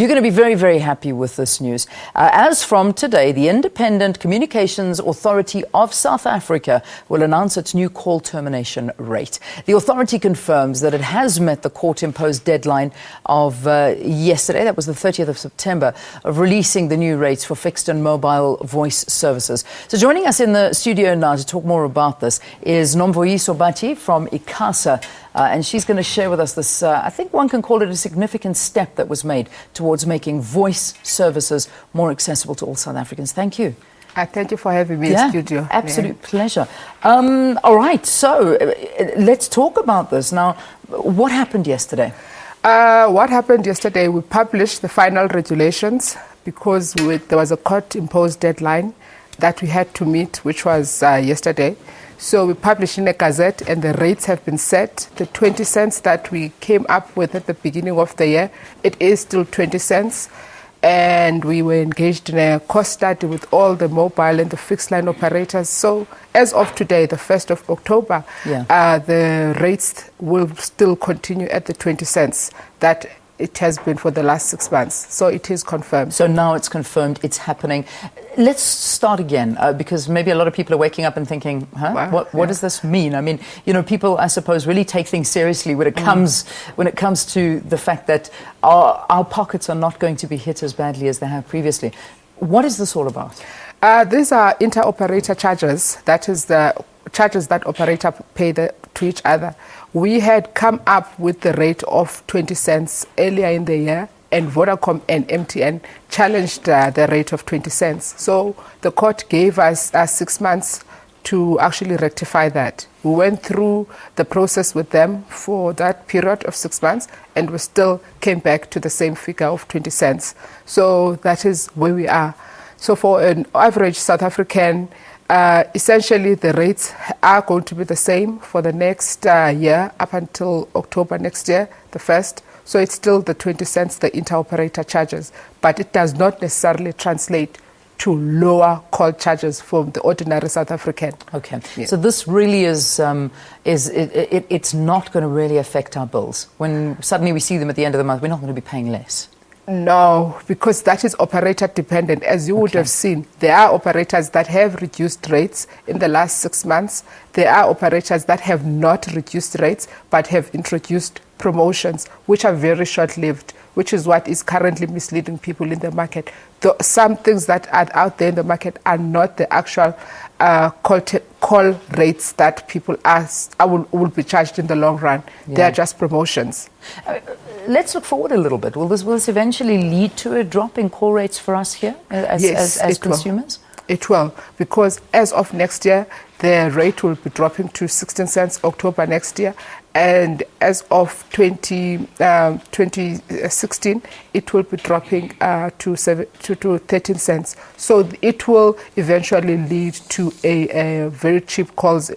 You're going to be very, very happy with this news. As from today, the Independent Communications Authority of South Africa will announce its new call termination rate. The authority confirms that it has met the court-imposed deadline of yesterday, that was the 30th of September, of releasing the new rates for fixed and mobile voice services. So joining us in the studio now to talk more about this is Nomvuyiso Batyi from ICASA. And she's going to share with us this, I think one can call it a significant step that was made towards making voice services more accessible to all South Africans. Thank you. Thank you for having me in studio. Absolute pleasure. All right, so let's talk about this. Now, what happened yesterday? What happened yesterday, we published the final regulations because there was a court-imposed deadline that we had to meet, which was yesterday. So we published in a gazette and the rates have been set. The 20 cents that we came up with at the beginning of the year, it is still 20 cents. And we were engaged in a cost study with all the mobile and the fixed line operators. So as of today, the 1st of October, the rates will still continue at the 20 cents that it has been for the last 6 months. So it is confirmed. So now it's confirmed, it's happening. Let's start again, because maybe a lot of people are waking up and thinking, wow, what does this mean? I mean, you know, people, I suppose, really take things seriously when it comes to the fact that our pockets are not going to be hit as badly as they have previously. What is this all about? These are inter-operator charges. That is the charges that operator pay to each other. We had come up with the rate of 20 cents earlier in the year, and Vodacom and MTN challenged the rate of 20 cents. So the court gave us 6 months to actually rectify that. We went through the process with them for that period of 6 months, and we still came back to the same figure of 20 cents. So that is where we are. So for an average South African, essentially the rates are going to be the same for the next year up until October next year, the 1st. So it's still the 20 cents, the interoperator charges, but it does not necessarily translate to lower call charges from the ordinary South African. Okay, so this really is it's not going to really affect our bills. When suddenly we see them at the end of the month, we're not going to be paying less. No, because that is operator dependent. As you would have seen, there are operators that have reduced rates in the last 6 months. There are operators that have not reduced rates but have introduced promotions which are very short-lived, which is what is currently misleading people in the market. Some things that are out there in the market are not the actual call rates that people will be charged in the long run. They are just promotions. Let's look forward a little bit. Will this eventually lead to a drop in call rates for us here as consumers? It will, because as of next year, the rate will be dropping to 16 cents October next year. And as of 2016, it will be dropping to 13 cents. So it will eventually lead to a very cheap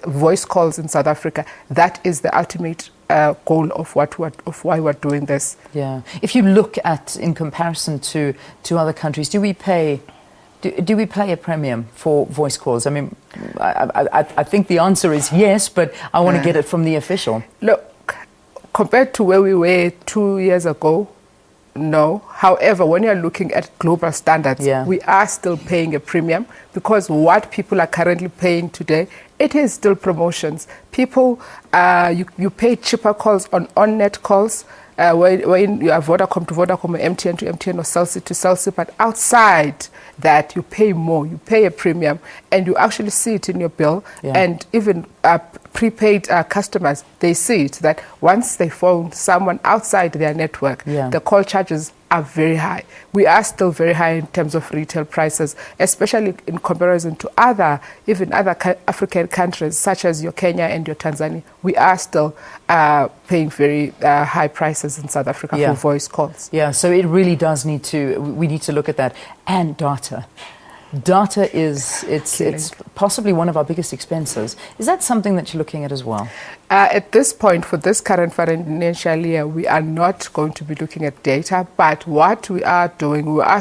voice calls in South Africa. That is the ultimate goal of why we're doing this. Yeah. If you look at, in comparison to other countries, do we pay a premium for voice calls? I mean, I think the answer is yes, but I want to get it from the official. Look, compared to where we were 2 years ago, no. However, when you're looking at global standards, we are still paying a premium, because what people are currently paying today, it is still promotions. People, you pay cheaper calls on-net calls, when you are Vodacom to Vodacom or MTN to MTN or Cell C to Cell C, but outside that you pay more, you pay a premium, and you actually see it in your bill. And even prepaid customers, they see it that once they phone someone outside their network, the call charges are very high. We are still very high in terms of retail prices, especially in comparison to other African countries such as your Kenya and your Tanzania. We are still paying very high prices in South Africa for voice calls. Yeah, so it really does we need to look at that. And data. Data it's possibly one of our biggest expenses. Is that something that you're looking at as well? At this point, for this current financial year, we are not going to be looking at data, but what we are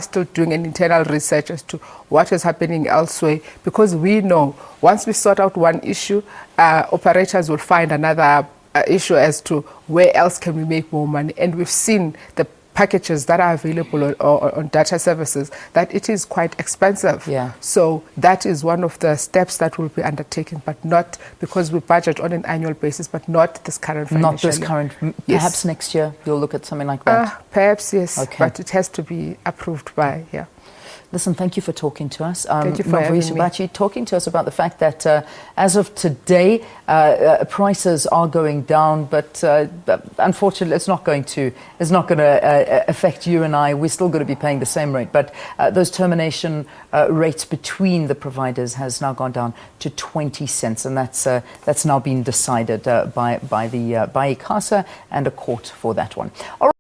still doing an internal research as to what is happening elsewhere, because we know once we sort out one issue, operators will find another issue as to where else can we make more money. And we've seen the packages that are available on data services, that it is quite expensive. Yeah. So that is one of the steps that will be undertaken, but not because we budget on an annual basis, but not this current financial Not this year. current. Yes. Perhaps next year you'll look at something like that. Perhaps, yes. Okay. But it has to be approved by, yeah. Listen, thank you for talking to us. Thank you for having Nomvuyiso me. Batyi, talking to us about the fact that as of today, prices are going down, but unfortunately, it's not going to affect you and I. We're still going to be paying the same rate, but those termination rates between the providers has now gone down to 20 cents, and that's now been decided by ICASA and a court for that one. All right.